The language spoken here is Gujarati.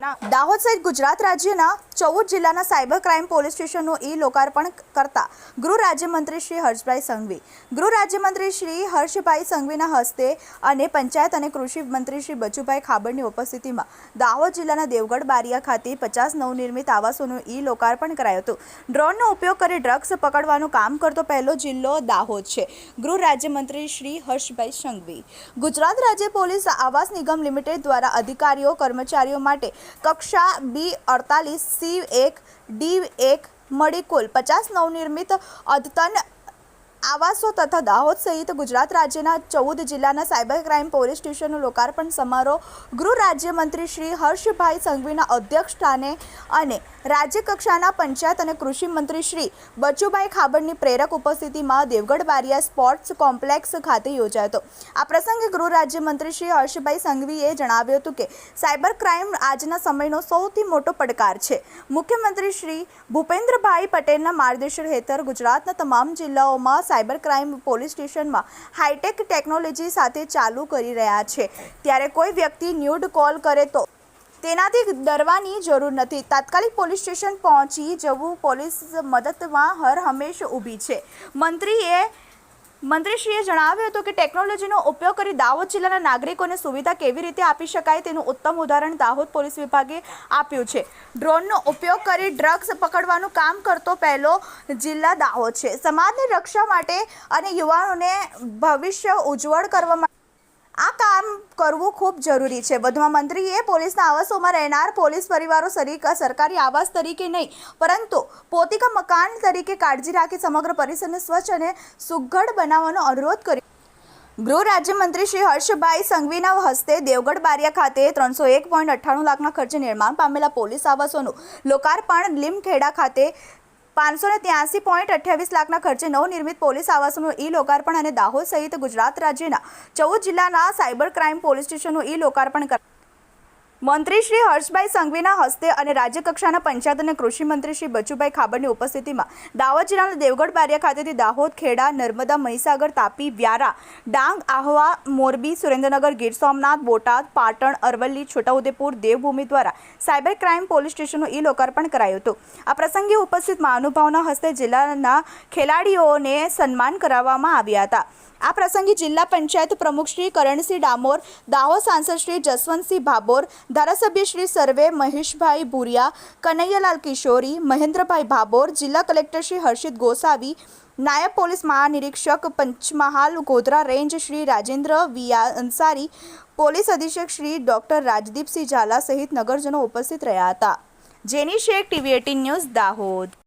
દાહોદ સહિત ગુજરાત રાજ્યના 14 જિલ્લાના સાયબર ક્રાઇમ પોલીસ સ્ટેશનનું લોકાર્પણ કરતા ગૃહ રાજ્યમંત્રી શ્રી હર્ષભાઈ સંઘવી ગૃહ રાજ્યમંત્રી શ્રી હર્ષભાઈ સંઘવીના હસ્તે અને પંચાયત અને કૃષિ મંત્રી શ્રી બચુભાઈ ખાબડની ઉપસ્થિતિમાં દાહોદ જિલ્લાના દેવગઢ બારિયા ખાતે 50 નવનિર્મિત આવાસોનું લોકાર્પણ કરાયું હતું। ડ્રોનનો ઉપયોગ કરી ડ્રગ્સ પકડવાનું કામ કરતો પહેલો જિલ્લો દાહોદ છે। ગૃહ રાજ્યમંત્રી શ્રી હર્ષભાઈ સંઘવી ગુજરાત રાજ્ય પોલીસ આવાસ નિગમ લિમિટેડ દ્વારા અધિકારીઓ કર્મચારીઓ માટે कक्षा B48 C1 D1 मળી कुल 50 नवनिर्मित अद्यतन आवासों तथा दाहोद सहित गुजरात राज्यના 14 જિલ્લાના સાયબર ક્રાઇમ પોલીસ સ્ટેશનનું લોકાર્પણ સમારોહ ગૃહ રાજ્યમંત્રી શ્રી હર્ષભાઈ સંઘવીના અધ્યક્ષસ્થાને અને રાજ્ય કક્ષાના પંચાયત અને કૃષિ મંત્રી શ્રી બચુભાઈ ખાબડની પ્રેરક ઉપસ્થિતિમાં દેવગઢ બારિયા સ્પોર્ટ્સ કોમ્પ્લેક્સ ખાતે યોજાયો હતો। આ પ્રસંગે ગૃહ રાજ્યમંત્રી શ્રી હર્ષભાઈ સંઘવીએ જણાવ્યું હતું કે સાયબર ક્રાઇમ આજના સમયનો સૌથી મોટો પડકાર છે। મુખ્યમંત્રી શ્રી ભૂપેન્દ્રભાઈ પટેલના માર્ગદર્શન હેઠળ ગુજરાતના તમામ જિલ્લાઓમાં સાયબર ક્રાઇમ પોલીસ સ્ટેશનમાં હાઈટેક ટેકનોલોજી સાથે ચાલુ કરી રહ્યા છે। ત્યારે કોઈ વ્યક્તિ ન્યૂડ કોલ કરે તો તેનાથી ડરવાની જરૂર નથી। તાત્કાલિક પોલીસ સ્ટેશન પહોંચી જવું પોલીસ મદદમાં હર હંમેશ ઊભી છે। મંત્રીશ્રીએ જણાવ્યું હતું કે ટેકનોલોજીનો ઉપયોગ કરી દાહોદ જિલ્લાના નાગરિકોને સુવિધા કેવી રીતે આપી શકાય તેનું ઉત્તમ ઉદાહરણ દાહોદ પોલીસ વિભાગે આપ્યું છે। ડ્રોનનો ઉપયોગ કરી ડ્રગ્સ પકડવાનું કામ કરતો પહેલો જિલ્લા દાહોદ છે। સમાજની રક્ષા માટે અને યુવાનોને ભવિષ્ય ઉજ્જવળ કરવા માટે આ કામ કરવું ખૂબ જરૂરી છે। વધુમાં મંત્રીએ પોલીસના આવાસોમાં રહેનાર પોલીસ પરિવારો સરકારી આવાસ તરીકે નહીં પરંતુ પોતિકા મકાન તરીકે કાળજી રાખી સમગ્ર પરિસરને સ્વચ્છ અને સુઘડ બનાવવાનો અનુરોધ કર્યો। ગૃહ રાજ્યમંત્રી શ્રી હર્ષભાઈ સંઘવીના હસ્તે દેવગઢ બારિયા ખાતે 301.98 લાખના ખર્ચે નિર્માણ પામેલા પોલીસ આવાસોનું લોકાર્પણ, લીમખેડા ખાતે 583.28 લાખના ખર્ચે નવનિર્મિત પોલીસ આવાસોનું લોકાર્પણ અને દાહોદ સહિત ગુજરાત રાજ્યના 14 જિલ્લાના સાયબર ક્રાઇમ પોલીસ સ્ટેશનનું લોકાર્પણ કરાયું। મંત્રી શ્રી હર્ષભાઈ સંઘવીના હસ્તે અને રાજ્ય કક્ષાના પંચાયત અને કૃષિ મંત્રી શ્રી બચુભાઈ ખાબડની ઉપસ્થિતિમાં દાહોદ જિલ્લાના દેવગઢ બારિયા ખાતેથી દાહોદ, ખેડા, નર્મદા, મહીસાગર, તાપી, વ્યારા, ડાંગ, આહવા, મોરબી, સુરેન્દ્રનગર, ગીર સોમનાથ, બોટાદ, પાટણ, અરવલ્લી, છોટાઉદેપુર, દેવભૂમિ દ્વારા સાયબર ક્રાઇમ પોલીસ સ્ટેશનનું લોકાર્પણ કરાયું હતું। આ પ્રસંગે ઉપસ્થિત મહાનુભાવોના હસ્તે જિલ્લાના ખેલાડીઓને સન્માન કરાવવામાં આવ્યા હતા। આ પ્રસંગે જિલ્લા પંચાયત પ્રમુખ શ્રી કરણસિંહ ડામોર, દાહોદ સાંસદ શ્રી જસવંતસિંહ ભાભોર, ધારાસભ્ય શ્રી સર્વે મહેશભાઈ ભુરિયા, કનૈયાલાલ કિશોરી, મહેન્દ્રભાઈ ભાભોર, જિલ્લા કલેક્ટર શ્રી હર્ષિત ગોસાવી, નાયબ પોલીસ મહાનિરીક્ષક પંચમહાલ ગોધરા રેન્જ શ્રી રાજેન્દ્ર વિયા અંસારી, પોલીસ અધિક્ષક શ્રી ડોક્ટર રાજદીપસિંહ ઝાલા સહિત નગરજનો ઉપસ્થિત રહ્યા હતા। જેની શેખ TV18 ન્યૂઝ દાહોદ।